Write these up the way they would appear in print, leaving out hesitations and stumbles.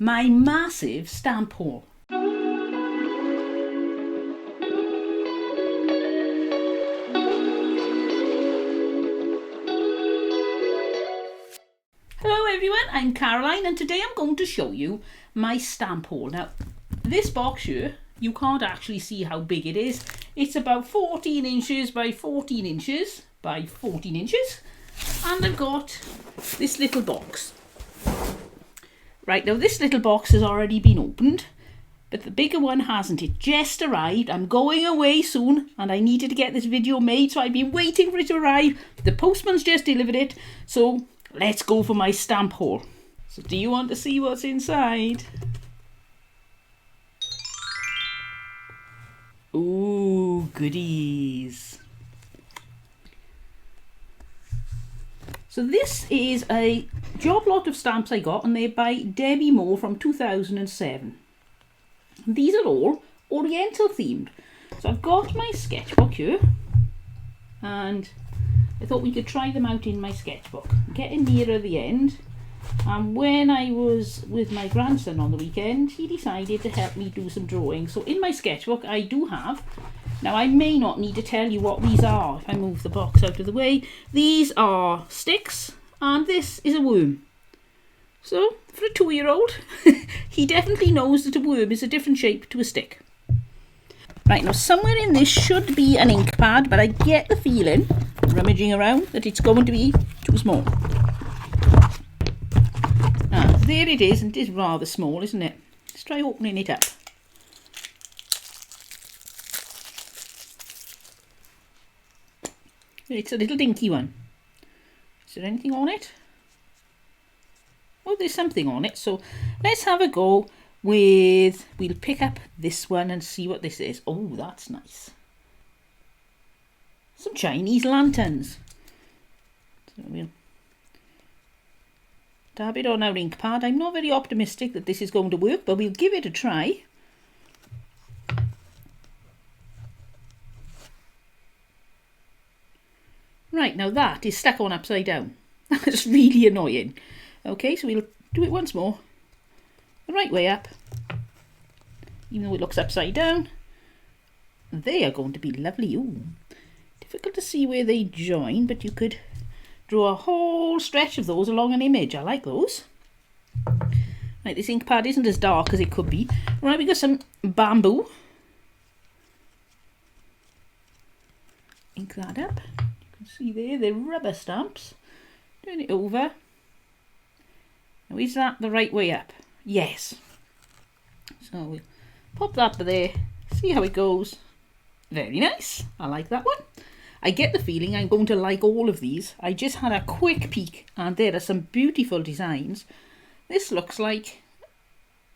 my massive stamp haul. Hello everyone, I'm Caroline and today I'm going to show you my stamp haul. Now this box here, you can't actually see how big it is. It's about 14 inches by 14 inches by 14 inches and I've got this little box. Right, now this little box has already been opened, but the bigger one hasn't. It just arrived. I'm going away soon and I needed to get this video made, so I've been waiting for it to arrive. The postman's just delivered it, so let's go for my stamp haul. So do you want to see what's inside? Ooh, goodies. So this is a job lot of stamps I got, and they're by Debbie Moore from 2007. These are all Oriental themed. So I've got my sketchbook here, and I thought we could try them out in my sketchbook. I'm getting nearer the end, and when I was with my grandson on the weekend, he decided to help me do some drawing. So in my sketchbook I do have, now I may not need to tell you what these are if I move the box out of the way. These are sticks and this is a worm. So for a 2-year-old, he definitely knows that a worm is a different shape to a stick. Right, now somewhere in this should be an ink pad, but I get the feeling, rummaging around, that it's going to be too small. Ah, there it is, and it is rather small, isn't it? Let's try opening it up. It's a little dinky one. Is there anything on it? Oh, there's something on it, so let's have a go with, we'll pick up this one and see what this is. Oh, that's nice. Some Chinese lanterns. So we'll dab it on our ink pad. I'm not very optimistic that this is going to work, but we'll give it a try. Right, now that is stuck on upside down. That's really annoying. Okay, so we'll do it once more. The right way up. Even though it looks upside down. They are going to be lovely. Ooh, difficult to see where they join, but you could draw a whole stretch of those along an image. I like those. Right, this ink pad isn't as dark as it could be. Right, we got some bamboo. Ink that up. You can see there, they're rubber stamps. Turn it over. Now, is that the right way up? Yes. So we'll pop that there, see how it goes. Very nice. I like that one. I get the feeling I'm going to like all of these. I just had a quick peek and there are some beautiful designs. This looks like,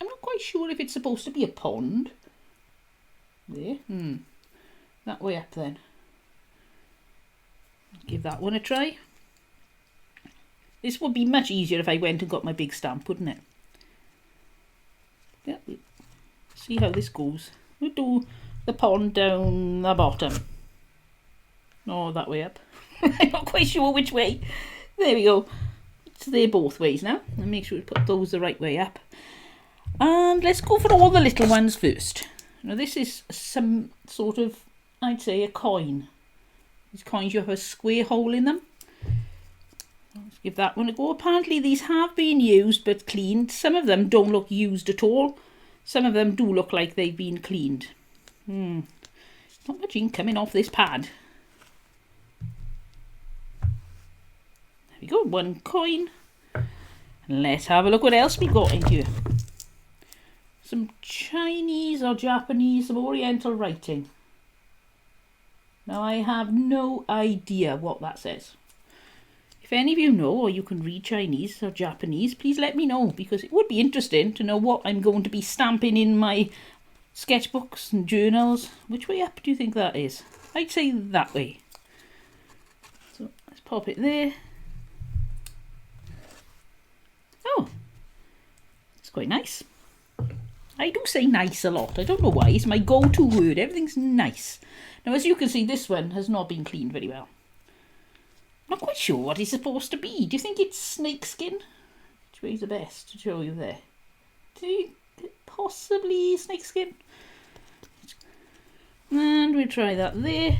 I'm not quite sure if it's supposed to be a pond. There. That way up then. Give that one a try. This would be much easier if I went and got my big stamp, wouldn't it? Yeah, we'll see how this goes. We'll do the pond down the bottom. Oh, that way up. I'm not quite sure which way. There we go. So they're both ways now. And make sure we put those the right way up. And let's go for all the little ones first. Now this is some sort of, I'd say, a coin. These coins, you have a square hole in them. Let's give that one a go. Apparently these have been used but cleaned. Some of them don't look used at all. Some of them do look like they've been cleaned. Not much ink coming off this pad. There we go, one coin. Let's have a look what else we got in here. Some Chinese or Japanese, some Oriental writing. Now I have no idea what that says. If any of you know, or you can read Chinese or Japanese, please let me know, because it would be interesting to know what I'm going to be stamping in my sketchbooks and journals. Which way up do you think that is? I'd say that way. So let's pop it there. Oh, it's quite nice. I do say nice a lot. I don't know why. It's my go-to word. Everything's nice. Now, as you can see, this one has not been cleaned very well. I'm not quite sure what it's supposed to be. Do you think it's snake skin? Which way's the best to show you there? Possibly snakeskin. And we'll try that there.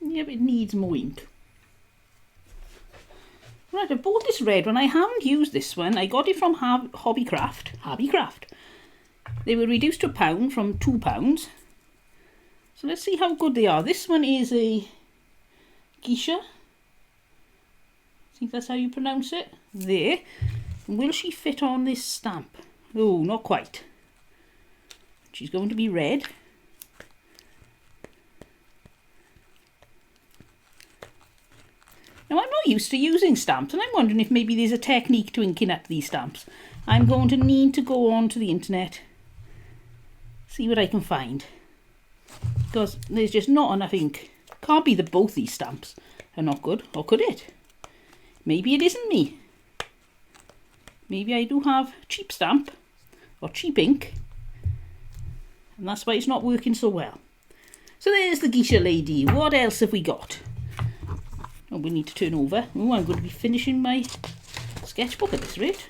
Yep, it needs more ink. Right, I bought this red one. I haven't used this one. I got it from Hobbycraft. They were reduced to £1 from £2. So let's see how good they are. This one is a geisha. I think that's how you pronounce it. There. Will she fit on this stamp? Oh, not quite. She's going to be red. Now, I'm not used to using stamps, and I'm wondering if maybe there's a technique to inking up these stamps. I'm going to need to go on to the internet, see what I can find, because there's just not enough ink. Can't be that both these stamps are not good, or could it? Maybe it isn't me. Maybe I do have cheap stamp, or cheap ink, and that's why it's not working so well. So there's the geisha lady. What else have we got? Oh, we need to turn over. Oh, I'm going to be finishing my sketchbook at this rate.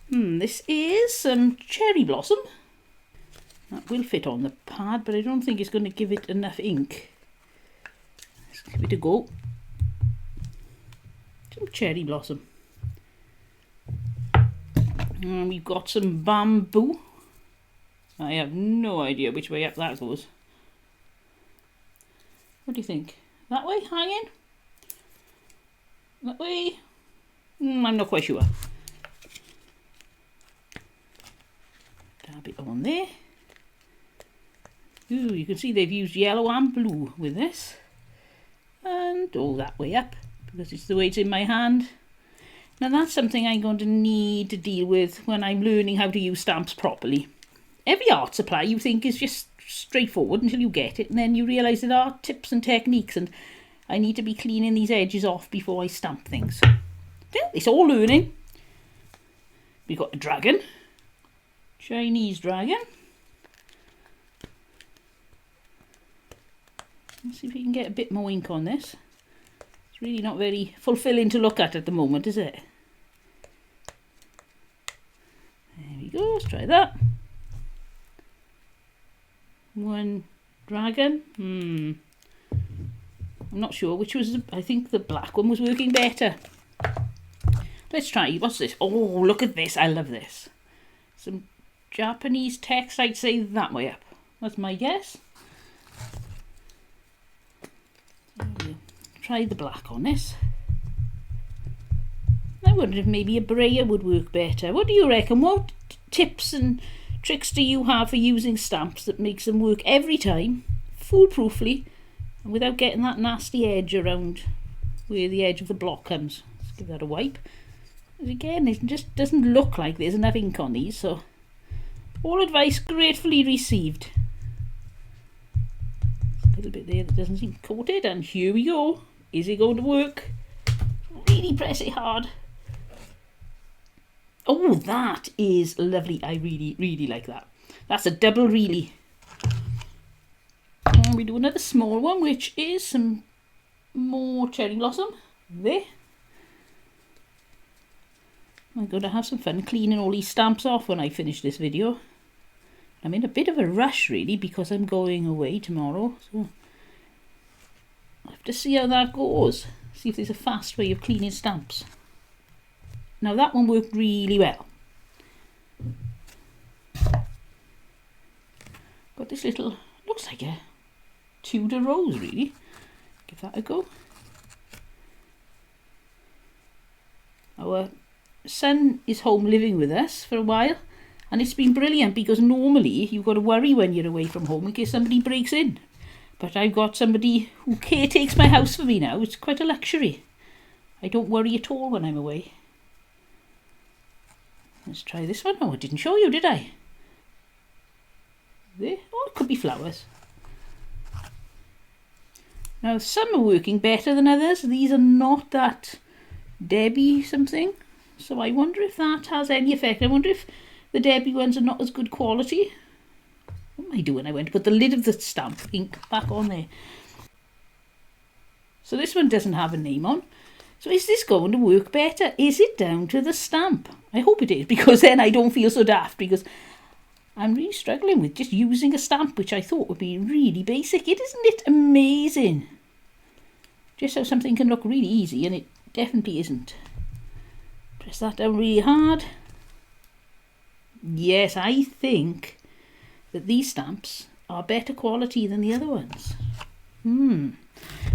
This is some cherry blossom. That will fit on the pad, but I don't think it's going to give it enough ink. Let's give it a go. Some cherry blossom. And we've got some bamboo. I have no idea which way up that goes. What do you think? That way, hanging? That way? I'm not quite sure. Dab it on there. Ooh, you can see they've used yellow and blue with this. And all that way up, because it's the way it's in my hand. Now that's something I'm going to need to deal with when I'm learning how to use stamps properly. Every art supply you think is just straightforward until you get it, and then you realise there are tips and techniques, and I need to be cleaning these edges off before I stamp things. Yeah, it's all learning. We've got a dragon. Chinese dragon. Let's see if we can get a bit more ink on this. It's really not very fulfilling to look at the moment, is it? There we go, let's try that. One dragon. I'm not sure which was, I think the black one was working better. Let's try, what's this? Oh, look at this, I love this. Some Japanese text, I'd say that way up. That's my guess. Try the black on this. I wonder if maybe a brayer would work better. What do you reckon? What tips and tricks do you have for using stamps that makes them work every time, foolproofly, and without getting that nasty edge around where the edge of the block comes? Let's give that a wipe. But again, it just doesn't look like there's enough ink on these, so all advice gratefully received. A little bit there that doesn't seem coated, and here we go. Is it going to work? Really press it hard. Oh, that is lovely. I really, really like that. That's a double really. And we do another small one, which is some more cherry blossom. There. I'm going to have some fun cleaning all these stamps off when I finish this video. I'm in a bit of a rush, really, because I'm going away tomorrow. So I'll have to see how that goes. See if there's a fast way of cleaning stamps. Now that one worked really well. Got this little, looks like a Tudor rose really. Give that a go. Our son is home living with us for a while, and it's been brilliant because normally you've got to worry when you're away from home in case somebody breaks in. But I've got somebody who caretakes my house for me now. It's quite a luxury. I don't worry at all when I'm away. Let's try this one. Oh, I didn't show you, did I? There. Oh, it could be flowers. Now, some are working better than others. These are not that Debbie something. So I wonder if that has any effect. I wonder if the Debbie ones are not as good quality. What am I doing? I went to put the lid of the stamp ink back on there. So this one doesn't have a name on. So is this going to work better? Is it down to the stamp? I hope it is, because then I don't feel so daft, because I'm really struggling with just using a stamp, which I thought would be really basic. Isn't it amazing? Just how something can look really easy, and it definitely isn't. Press that down really hard. Yes, I think that these stamps are better quality than the other ones.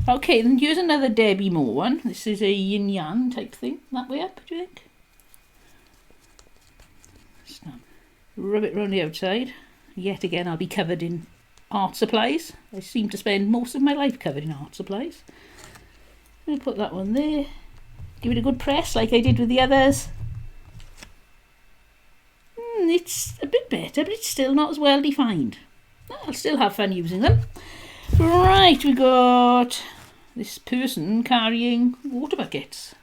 Okay, then here's another Debbie Moore one. This is a yin yang type thing. That way up, do you think? Stamp. Rub it around the outside. Yet again, I'll be covered in art supplies. I seem to spend most of my life covered in art supplies. I'm going to put that one there. Give it a good press like I did with the others. It's a bit better, but it's still not as well defined. I'll still have fun using them. Right, we got this person carrying water buckets.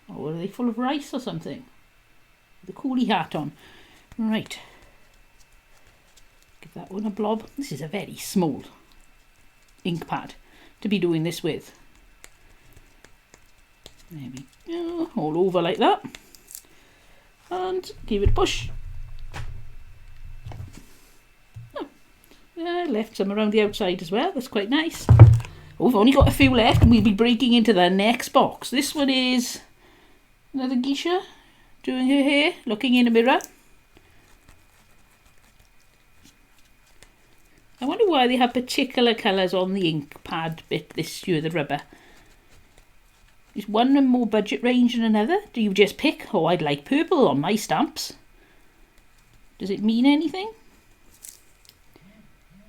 Or are they full of rice or something? With a coolie hat on. Right. Give that one a blob. This is a very small ink pad to be doing this with. There we go. All over like that. And give it a push. Left some around the outside as well. That's quite nice. Oh, we've only got a few left and we'll be breaking into the next box. This one is another geisha doing her hair, looking in a mirror. I wonder why they have particular colours on the ink pad bit this year, the rubber. Is one a more budget range than another? Do you just pick, oh, I'd like purple on my stamps? Does it mean anything?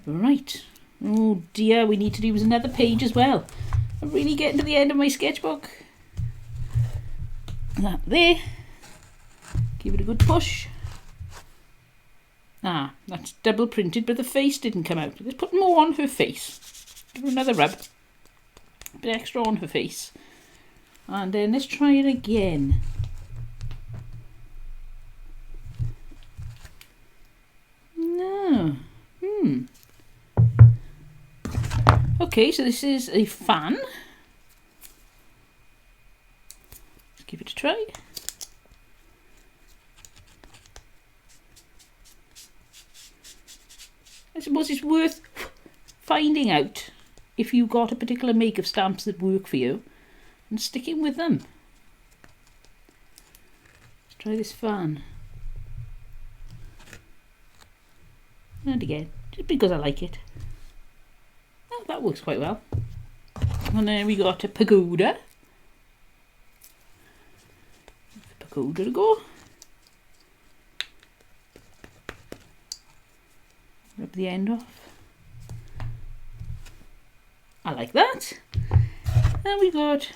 Right. Oh dear, we need to use another page as well. I'm really getting to the end of my sketchbook. That there. Give it a good push. Ah, that's double printed, but the face didn't come out. Let's put more on her face. Give her another rub. A bit extra on her face. And then let's try it again. No. Okay, so this is a fan. Let's give it a try. I suppose it's worth finding out if you got a particular make of stamps that work for you and sticking with them. Let's try this fan. And again, just because I like it. Oh, that works quite well. And then we got a pagoda. Pagoda to go. Rub the end off. I like that. And we got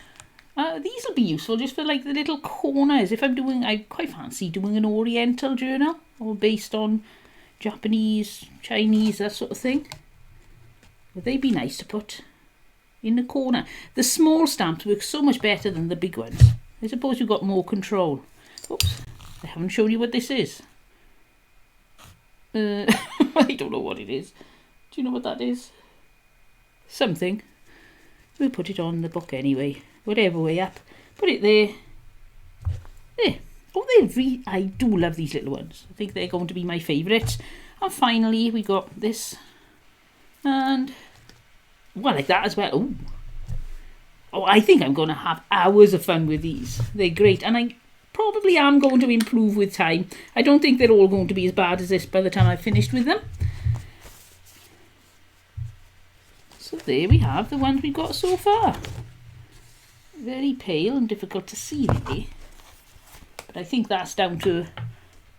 these will be useful just for like the little corners. If I'm doing, I quite fancy doing an Oriental journal or based on Japanese, Chinese, that sort of thing. Would they be nice to put in the corner? The small stamps work so much better than the big ones. I suppose you've got more control. Oops, I haven't shown you what this is. I don't know what it is. Do you know what that is? Something. We'll put it on the book anyway. Whatever way up. Put it there. There. Oh, I do love these little ones. I think they're going to be my favourites. And finally, we got this. And, well, like that as well. Ooh. Oh, I think I'm going to have hours of fun with these. They're great. And I probably am going to improve with time. I don't think they're all going to be as bad as this by the time I've finished with them. So there we have the ones we've got so far. Very pale and difficult to see really. But I think that's down to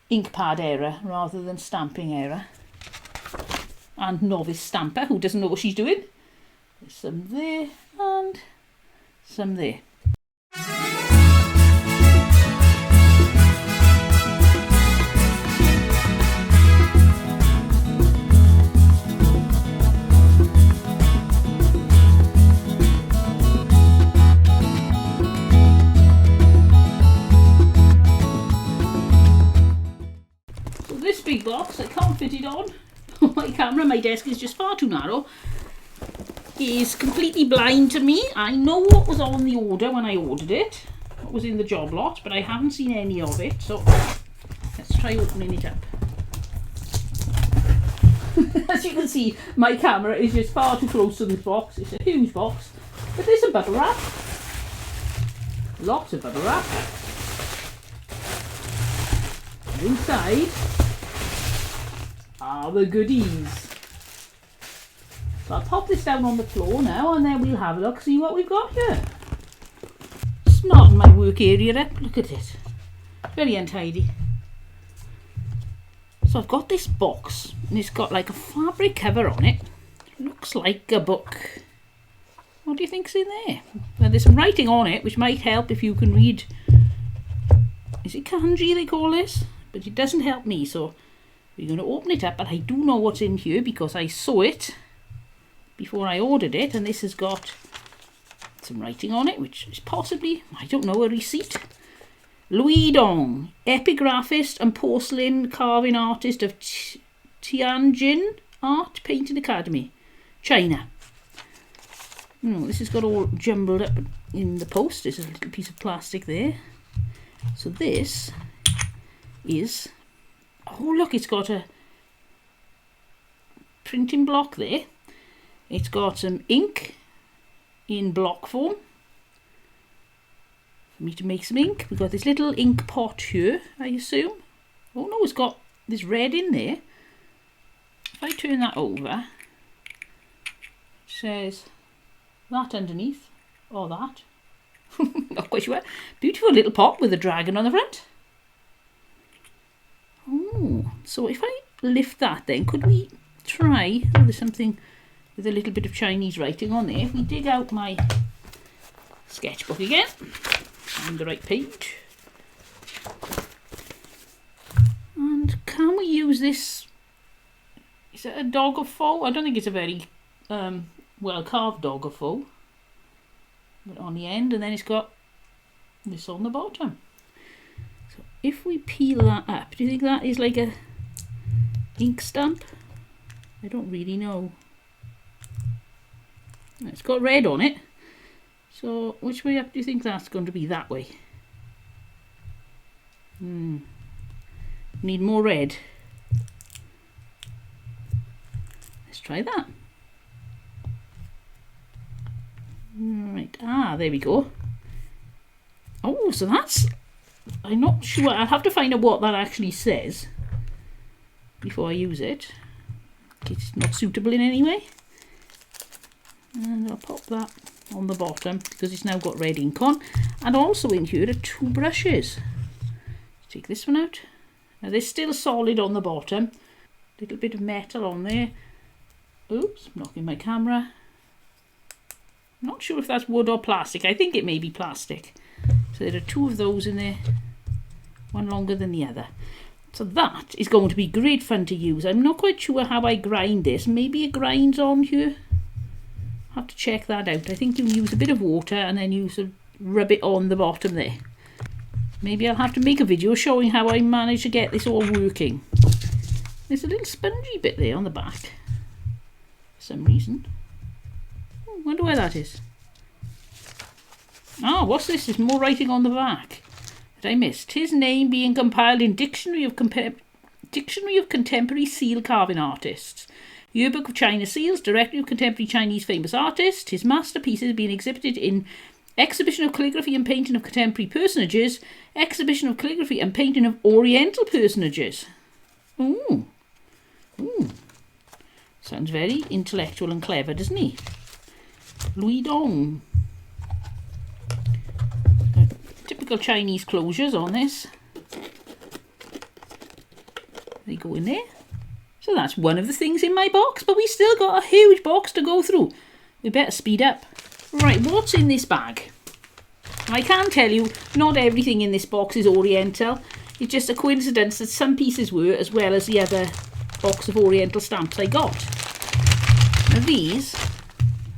ink pad error rather than stamping error. And novice stamper who doesn't know what she's doing. There's some there and some there. Box, I can't fit it on. My camera, my desk is just far too narrow. is completely blind to me. I know what was on the order when I ordered it, what was in the job lot, but I haven't seen any of it, so let's try opening it up. As you can see, my camera is just far too close to this box. It's a huge box, but there's some bubble wrap. Lots of bubble wrap. And inside are the goodies. So I'll pop this down on the floor now, and then we'll have a look, see what we've got here. Smarten my work area up. Look at it. Very untidy. So I've got this box, and it's got like a fabric cover on it. Looks like a book. What do you think's in there? Well, there's some writing on it, which might help if you can read. Is it kanji they call this? But it doesn't help me, so we're going to open it up. But I do know what's in here because I saw it before I ordered it, and this has got some writing on it, which is possibly, I don't know, a receipt. Louis Dong, epigraphist and porcelain carving artist of Tianjin Art Painting Academy, China. This has got all jumbled up in the post. There's a little piece of plastic there. So this is, oh look, it's got a printing block there. It's got some ink in block form for me to make some ink. We've got this little ink pot here, I assume. Oh no, it's got this red in there. If I turn that over, it says that underneath, or that. Not quite sure. Beautiful little pot with a dragon on the front. Oh, so if I lift that then, could we try, oh, there's something with a little bit of Chinese writing on there. If we dig out my sketchbook again, on the right page. And can we use this? Is it a dog of foe? I don't think it's a very well carved dog of foe. But on the end, and then it's got this on the bottom. So if we peel that up, do you think that is like a ink stamp? I don't really know. It's got red on it. So which way up do you think that's going to be? That way. Need more red. Let's try that. Right, there we go. Oh, so that's, I'm not sure, I'll have to find out what that actually says before I use it. It's not suitable in any way. And I'll pop that on the bottom because it's now got red ink on. And also in here are two brushes. Take this one out. Now they're still solid on the bottom. Little bit of metal on there. Oops, knocking my camera. Not sure if that's wood or plastic. I think it may be plastic. So there are two of those in there. One longer than the other. So that is going to be great fun to use. I'm not quite sure how I grind this. Maybe it grinds on here. Have to check that out. I think you use a bit of water and then you sort of rub it on the bottom there. Maybe I'll have to make a video showing how I managed to get this all working. There's a little spongy bit there on the back for some reason. Wonder where that is. Ah, what's this? There's more writing on the back that I missed. His name being compiled in Dictionary of Contemporary Seal Carving Artists, Yearbook of China Seals, Directory of Contemporary Chinese Famous Artists. His masterpieces being exhibited in Exhibition of Calligraphy and Painting of Contemporary Personages, Exhibition of Calligraphy and Painting of Oriental Personages. Ooh. Sounds very intellectual and clever, doesn't he? Louis Dong. Typical Chinese closures on this. They go in there. So that's one of the things in my box, but we still got a huge box to go through. We better speed up. Right, what's in this bag? I can tell you, not everything in this box is Oriental. It's just a coincidence that some pieces were, as well as the other box of Oriental stamps I got. Now these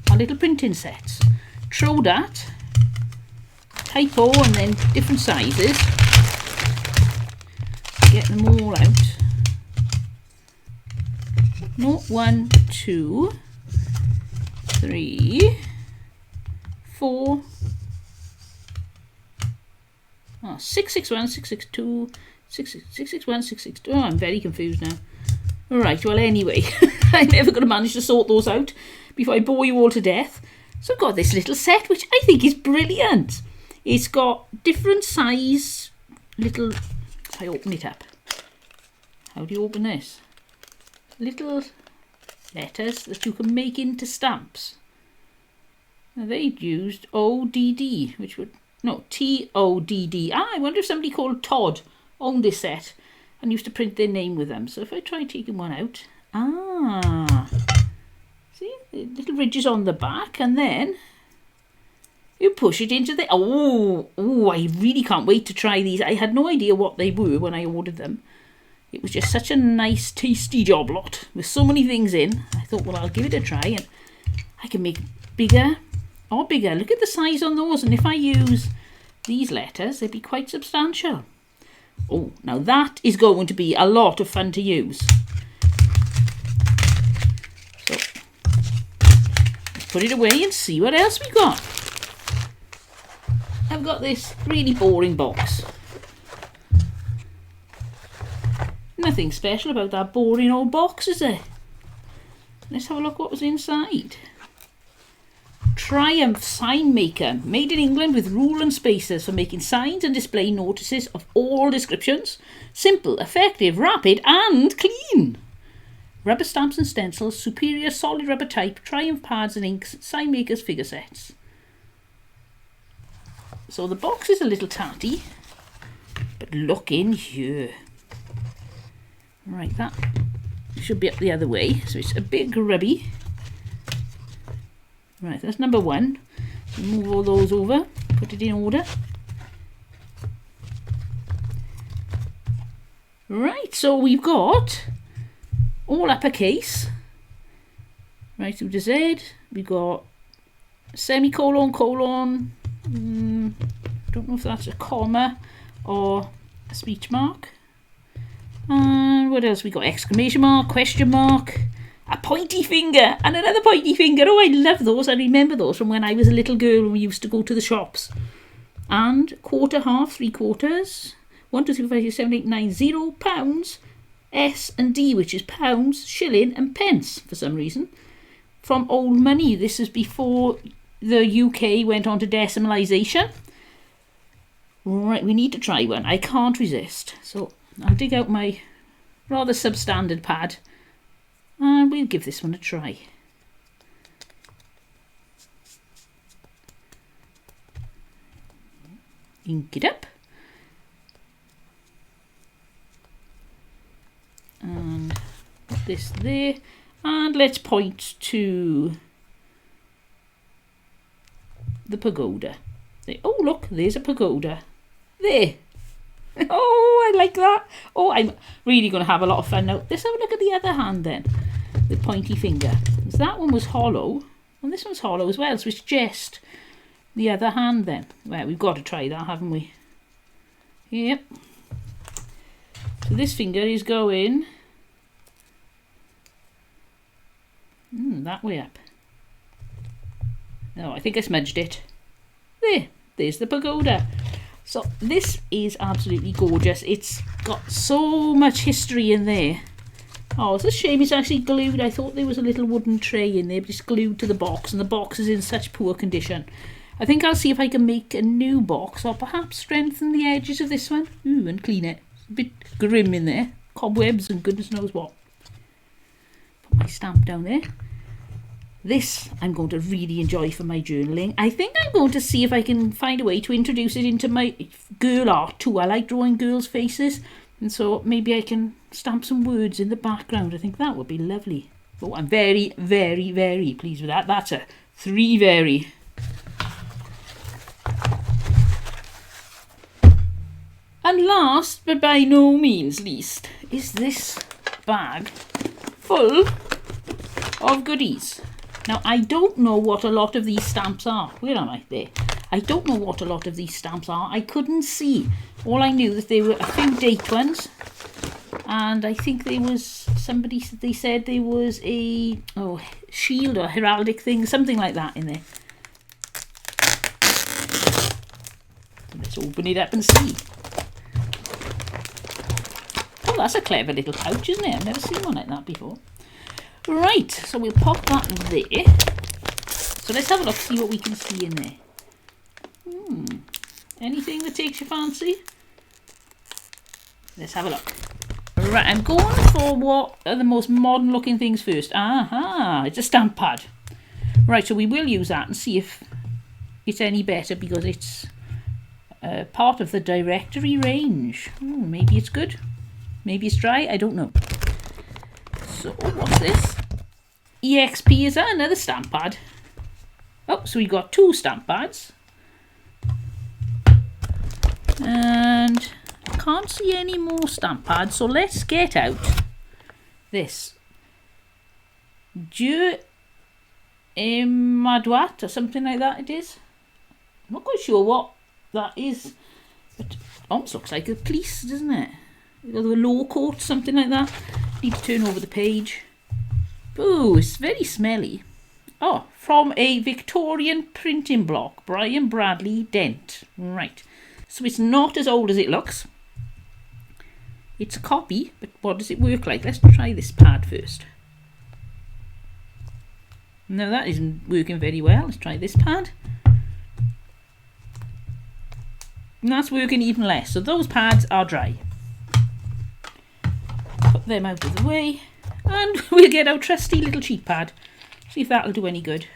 are little printing sets. Trodat, typo, and then different sizes. Get them all out. Note 1, 2, 3, 4, 661, 662, 661, 662. Oh, I'm very confused now. Right, well, anyway, I'm never going to manage to sort those out before I bore you all to death. So I've got this little set, which I think is brilliant. It's got different size little... If I open it up. How do you open this? Little letters that you can make into stamps. Now they'd used ODD, which would... No, TODD. I wonder if somebody called Todd owned this set and used to print their name with them. So if I try taking one out... See? The little ridges on the back, and then you push it into the... Oh, I really can't wait to try these. I had no idea what they were when I ordered them. It was just such a nice, tasty job lot with so many things in. I thought, well, I'll give it a try, and I can make bigger or bigger. Look at the size on those, and if I use these letters, they'd be quite substantial. Oh, now that is going to be a lot of fun to use. So, let's put it away and see what else we got. I've got this really boring box. Nothing special about that boring old box, is there? Let's have a look what was inside. Triumph Sign Maker, made in England with rule and spacers for making signs and display notices of all descriptions. Simple, effective, rapid and clean. Rubber stamps and stencils, superior solid rubber type, Triumph pads and inks, Sign Makers figure sets. So the box is a little tatty, but look in here. Right, that should be up the other way, so it's a bit grubby. Right, that's number 1. Move all those over, put it in order. Right, so we've got all uppercase, right through to Z. We've got semicolon, colon, don't know if that's a comma or a speech mark. And what else we got? Exclamation mark, question mark, a pointy finger, and another pointy finger. Oh, I love those. I remember those from when I was a little girl when we used to go to the shops. And quarter, half, 3/4, 1, 2, 3, 4, 5, 6, 7, 8, 9, 0 pounds, S and D, which is pounds, shilling and pence for some reason. From old money. This is before the UK went on to decimalisation. Right, we need to try one. I can't resist. So I'll dig out my rather substandard pad and we'll give this one a try. Ink it up. And put this there. And let's point to the pagoda. Oh, look, there's a pagoda. There. Oh, I like that. Oh, I'm really going to have a lot of fun now. Let's have a look at the other hand then. The pointy finger. So that one was hollow. And this one's hollow as well. So it's just the other hand then. Well, we've got to try that, haven't we? Yep. So this finger is going that way up. No, I think I smudged it. There's the pagoda. So this is absolutely gorgeous. It's got so much history in there. Oh, it's a shame it's actually glued. I thought there was a little wooden tray in there, but it's glued to the box, and the box is in such poor condition. I think I'll see if I can make a new box, or perhaps strengthen the edges of this one. Ooh, and clean it. It's a bit grim in there. Cobwebs and goodness knows what. Put my stamp down there. This I'm going to really enjoy for my journaling. I think I'm going to see if I can find a way to introduce it into my girl art too. I like drawing girls' faces, and so maybe I can stamp some words in the background. I think that would be lovely. Oh, I'm very, very, very pleased with that. That's a 3 very. And last, but by no means least, is this bag full of goodies. Now, I don't know what a lot of these stamps are. Where am I? There. I don't know what a lot of these stamps are. I couldn't see. All I knew that there were a few date ones. And I think there was they said there was a shield or heraldic thing, something like that in there. Let's open it up and see. Oh, that's a clever little pouch, isn't it? I've never seen one like that before. Right, so we'll pop that there. So let's have a look, see what we can see in there. Anything that takes your fancy? Let's have a look. Right, I'm going for what are the most modern looking things first. Aha, it's a stamp pad. Right, so we will use that and see if it's any better because it's part of the directory range. Maybe it's good. Maybe it's dry. I don't know. So, what's this? EXP, is that another stamp pad? Oh, so we got 2 stamp pads. And I can't see any more stamp pads, so let's get out this. Dieu et Madouat, or something like that it is. I'm not quite sure what that is. But it almost looks like a police, doesn't it? The law court, something like that. Need to turn over the page. Ooh, it's very smelly. Oh, from a Victorian printing block, Brian Bradley Dent. Right. So it's not as old as it looks. It's a copy, but what does it work like? Let's try this pad first. No, that isn't working very well. Let's try this pad. And that's working even less. So those pads are dry. Put them out of the way. And we'll get our trusty little cheat pad. See if that'll do any good.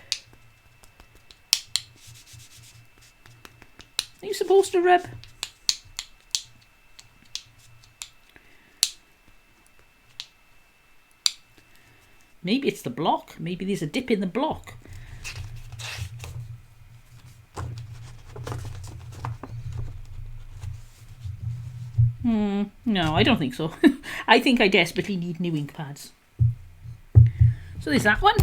Are you supposed to rub? Maybe it's the block. Maybe there's a dip in the block. No, I don't think so. I think I desperately need new ink pads. So there's that one.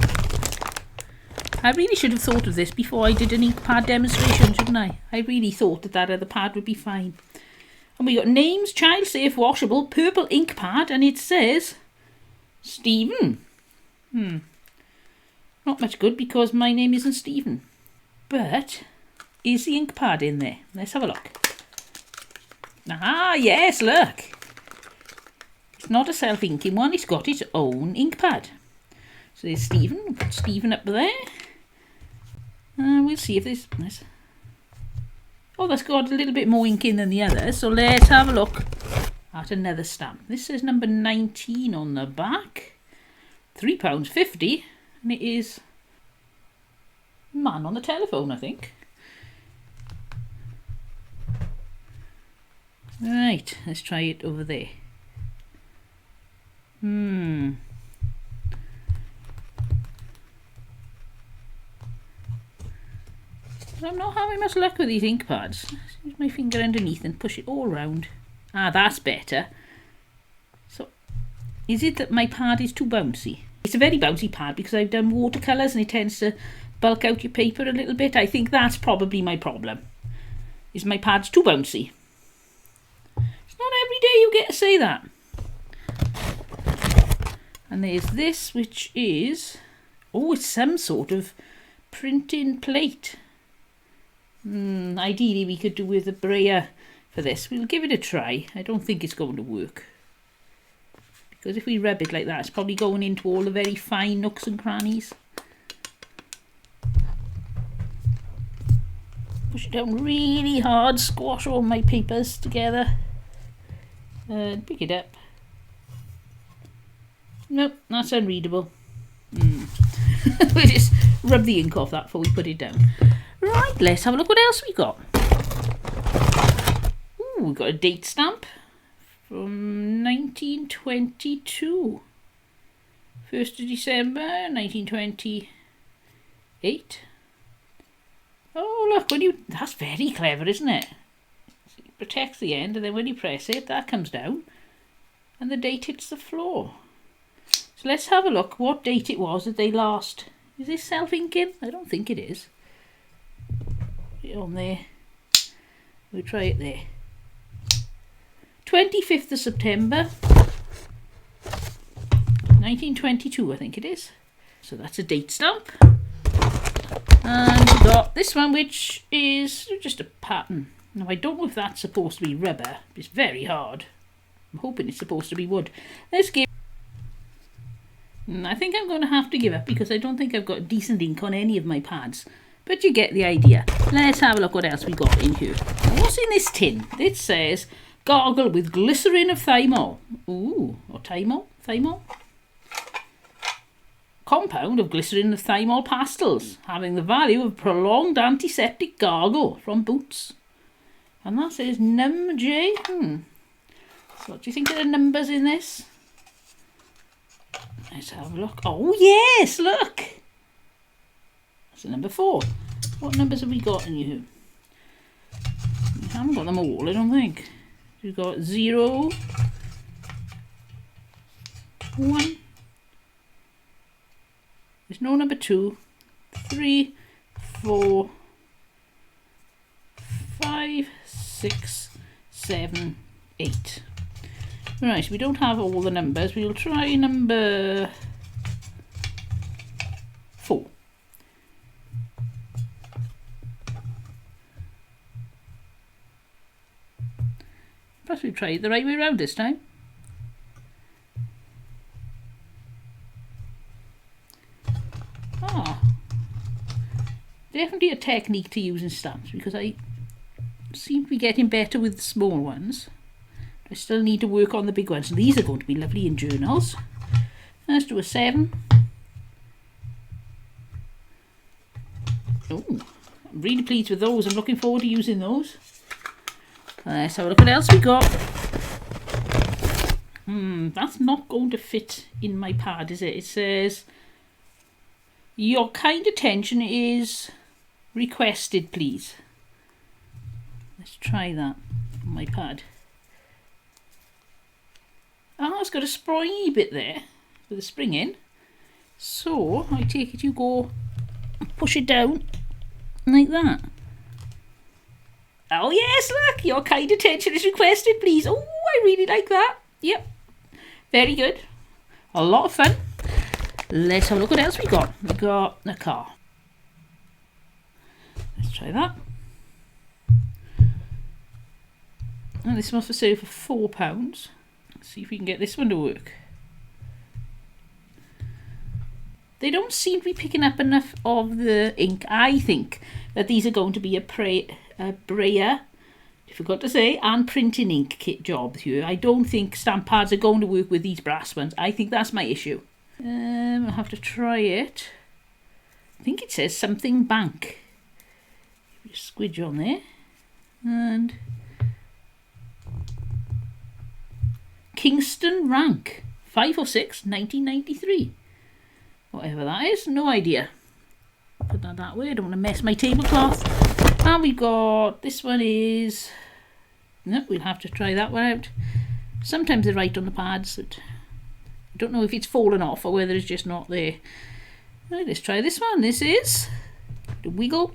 I really should have thought of this before I did an ink pad demonstration, shouldn't I? I really thought that other pad would be fine. And we got names, child safe, washable, purple ink pad, and it says Stephen. Not much good because my name isn't Stephen. But is the ink pad in there? Let's have a look. Ah, yes, look. It's not a self-inking one, it's got its own ink pad. So there's Stephen. We'll put Stephen up there. We'll see if this... Oh, that's got a little bit more ink in than the others. So let's have a look at another stamp. This says number 19 on the back. £3.50. And it is man on the telephone, I think. Right, let's try it over there. I'm not having much luck with these ink pads. Use my finger underneath and push it all round. Ah, that's better. So, is it that my pad is too bouncy? It's a very bouncy pad because I've done watercolours and it tends to bulk out your paper a little bit. I think that's probably my problem. Is my pad's too bouncy. It's not every day you get to say that. And there's this, which is... Oh, it's some sort of printing plate. Ideally we could do with a brayer for this. We'll give it a try. I don't think it's going to work. Because if we rub it like that, it's probably going into all the very fine nooks and crannies. Push it down really hard, squash all my papers together. Pick it up. Nope, that's unreadable. We'll just rub the ink off that before we put it down. Right, let's have a look what else we got. Ooh, we've got a date stamp from 1922. 1st of December 1928. Oh, look, that's very clever, isn't it? It protects the end, and then when you press it, that comes down, and the date hits the floor. So let's have a look what date it was that they last. Is this self-inking? I don't think it is. Put it on there. We'll try it there. 25th of September 1922, I think it is. So that's a date stamp. And we've got this one, which is just a pattern. Now, I don't know if that's supposed to be rubber. It's very hard. I'm hoping it's supposed to be wood. Let's give... I think I'm going to have to give up because I don't think I've got decent ink on any of my pads. But you get the idea. Let's have a look what else we got in here. Now, what's in this tin? It says, gargle with glycerin of thymol. Ooh, or thymol? Thymol? Compound of glycerin of thymol pastels, having the value of prolonged antiseptic gargle from boots. And that says num J. So what do you think of the numbers in this? Let's have a look. Oh yes, look. That's a number 4. What numbers have we got in here? We haven't got them all, I don't think. We've got 0, 1. There's no number 2, 3, 4, 5, 6, 7, 8. Right, we don't have all the numbers. We'll try number 4. Perhaps we'll try it the right way around this time. Definitely a technique to use in stamps because I seem to be getting better with the small ones. I still need to work on the big ones. These are going to be lovely in journals. Let's do a 7. Oh, I'm really pleased with those. I'm looking forward to using those. Let's have a look what else we got. That's not going to fit in my pad, is it? It says, your kind attention is requested, please. Let's try that on my pad. Ah, it's got a springy bit there with a spring in. So I take it you go and push it down like that. Oh yes, look, your kind attention is requested, please. Oh, I really like that. Yep, very good. A lot of fun. Let's have a look what else we got. We got a car. Let's try that. And this one's for sale for £4. Let's see if we can get this one to work. They don't seem to be picking up enough of the ink. I think that these are going to be a brayer, I forgot to say, and printing ink kit job here. I don't think stamp pads are going to work with these brass ones. I think that's my issue. I'll have to try it. I think it says something bank. Just squidge on there. And Kingston rank. 5 or 6, 1993. Whatever that is, no idea. Put that way, I don't want to mess my tablecloth. And we got, this one is, no, we'll have to try that one out. Sometimes they write on the pads that, I don't know if it's fallen off or whether it's just not there. Right, let's try this one. This is the wiggle.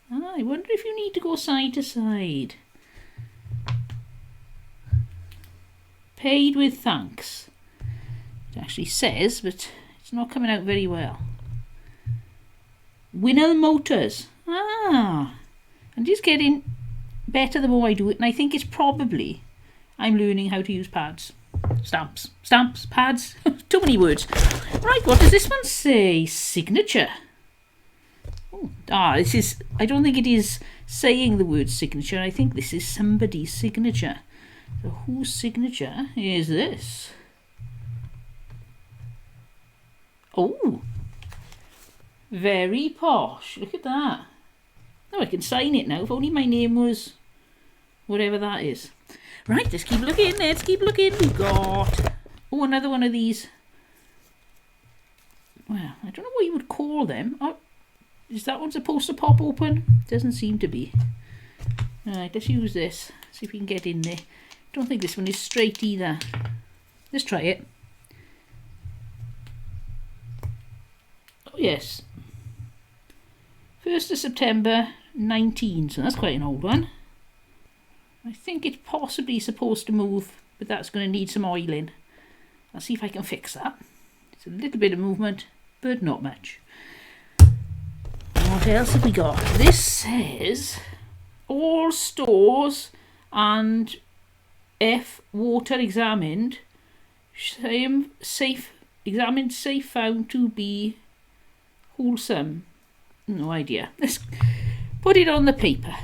I wonder if you need to go side to side. Paid with thanks. It actually says, but it's not coming out very well. Winnell Motors. I'm just getting better the more I do it, and I think it's probably I'm learning how to use pads. Stamps, pads, too many words. Right, what does this one say? Signature. This is, I don't think it is saying the word signature. I think this is somebody's signature. So whose signature is this? Oh, very posh. Look at that. Oh, I can sign it now. If only my name was whatever that is. Right, let's keep looking. Let's keep looking. We got, oh, another one of these. Well, I don't know what you would call them. Oh, is that one supposed to pop open? Doesn't seem to be. Alright, let's use this. See if we can get in there. Don't think this one is straight either. Let's try it. Oh yes. 1st of September 19, so that's quite an old one. I think it's possibly supposed to move, but that's going to need some oiling. I'll see if I can fix that. It's a little bit of movement, but not much. What else have we got? This says all stores and F water examined, safe found to be wholesome. No idea. Let's put it on the paper.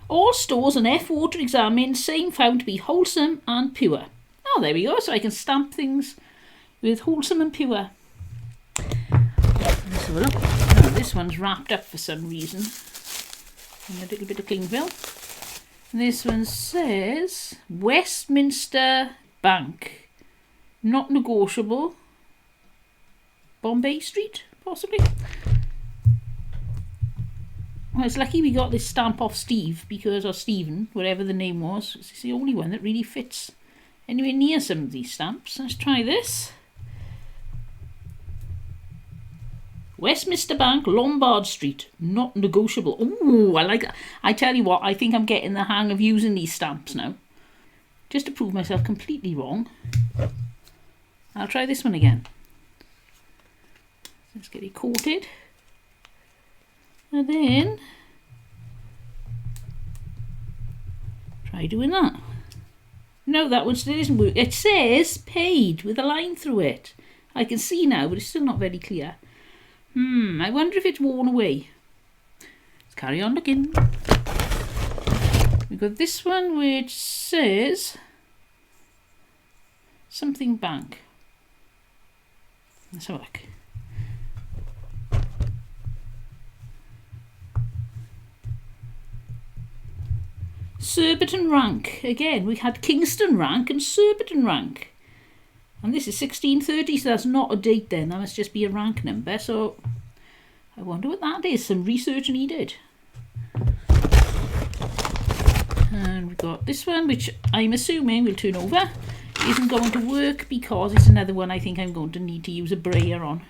All stores and F water examined, same found to be wholesome and pure. Oh, there we go. So I can stamp things with wholesome and pure. Let's have a look. Oh, this one's wrapped up for some reason in a little bit of cling film. And this one says Westminster Bank, not negotiable. Bombay Street, possibly. Well, it's lucky we got this stamp off Steve, or Stephen, whatever the name was. It's the only one that really fits anywhere near some of these stamps. Let's try this. Westminster Bank, Lombard Street, not negotiable. Ooh, I like that. I tell you what, I think I'm getting the hang of using these stamps now. Just to prove myself completely wrong, I'll try this one again. Let's get it coated. And then try doing that. No, that one still isn't working. It says paid with a line through it. I can see now, but it's still not very clear. I wonder if it's worn away. Let's carry on looking. We've got this one which says something bank. Let's have a look. Surbiton rank. Again, we had Kingston rank and Surbiton rank. And this is 1630, so that's not a date then. That must just be a rank number. So I wonder what that is. Some research needed. And we've got this one, which I'm assuming will turn over. Isn't going to work because it's another one I think I'm going to need to use a brayer on.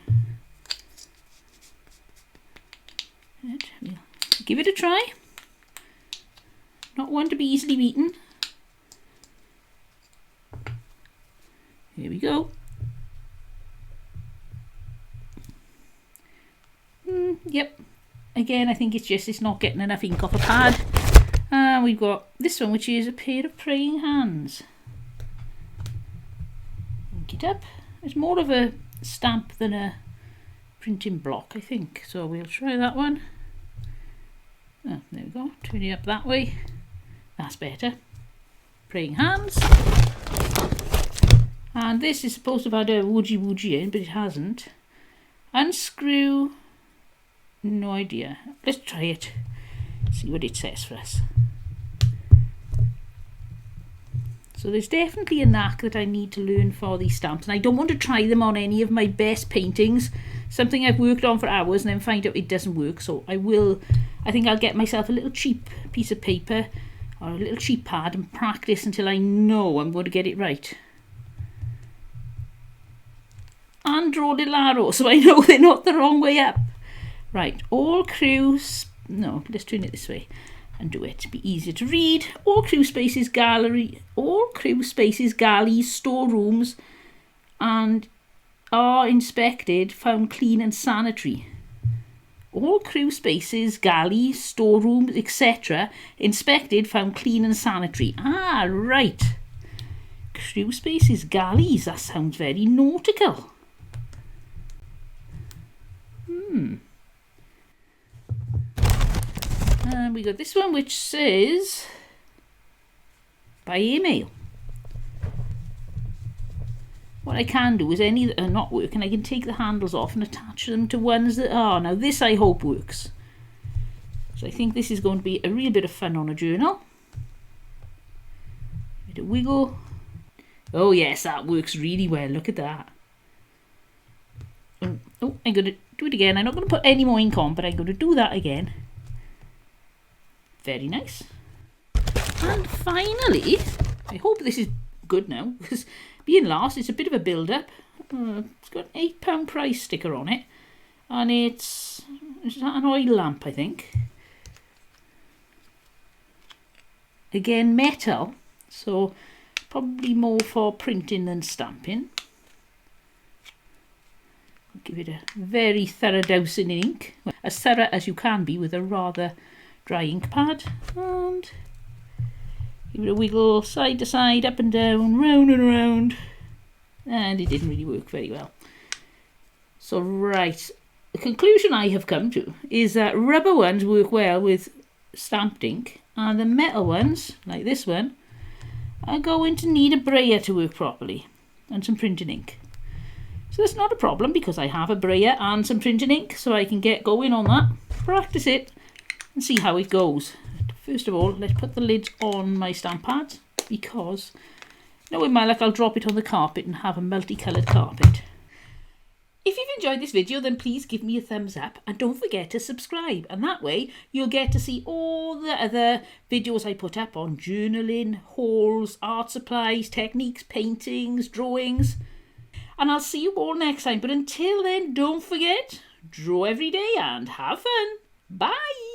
Right, we'll give it a try. Not one to be easily beaten. Here we go. Yep. Again, I think it's not getting enough ink off a pad. And we've got this one, which is a pair of praying hands. Ink it up. It's more of a stamp than a printing block, I think. So we'll try that one. Oh, there we go. Turn it up that way. That's better. Praying hands. And this is supposed to have had a woodgy in, but it hasn't. Unscrew. No idea. Let's try it. See what it says for us. So there's definitely a knack that I need to learn for these stamps. And I don't want to try them on any of my best paintings. Something I've worked on for hours and then find out it doesn't work. So I think I'll get myself a little cheap piece of paper or a little cheap pad and practice until I know I'm going to get it right. And draw little arrows so I know they're not the wrong way up. Right, all crews. No, let's turn it this way and do it. Be easier to read. All crew spaces, galleries, storerooms, and are inspected, found clean and sanitary. All crew spaces, galleys, storerooms, etc. inspected, found clean and sanitary. Ah, right. Crew spaces, galleys. That sounds very nautical. And we got this one which says by email. What I can do is any that are not working, I can take the handles off and attach them to ones that are. Now this I hope works. So I think this is going to be a real bit of fun on a journal. Bit of wiggle. Oh yes, that works really well. Look at that. Oh, I'm going to do it again. I'm not going to put any more ink on, but I'm going to do that again. Very nice. And finally, I hope this is good now, because being last, it's a bit of a build-up. It's got an £8 price sticker on it, and it's an oil lamp, I think. again metal, so probably more for printing than stamping. I'll give it a very thorough dousing in ink, as thorough as you can be with a rather dry ink pad, and give it a wiggle side to side, up and down, round and round, and it didn't really work very well. So right, the conclusion I have come to is that rubber ones work well with stamped ink, and the metal ones, like this one, are going to need a brayer to work properly, and some printing ink. So that's not a problem because I have a brayer and some printing ink, so I can get going on that, practice it, and see how it goes. First of all, let's put the lids on my stamp pads, because knowing my luck, I'll drop it on the carpet and have a multicoloured carpet. If you've enjoyed this video, then please give me a thumbs up, and don't forget to subscribe, and that way you'll get to see all the other videos I put up on journaling, hauls, art supplies, techniques, paintings, drawings, and I'll see you all next time. But until then, don't forget, draw every day and have fun. Bye!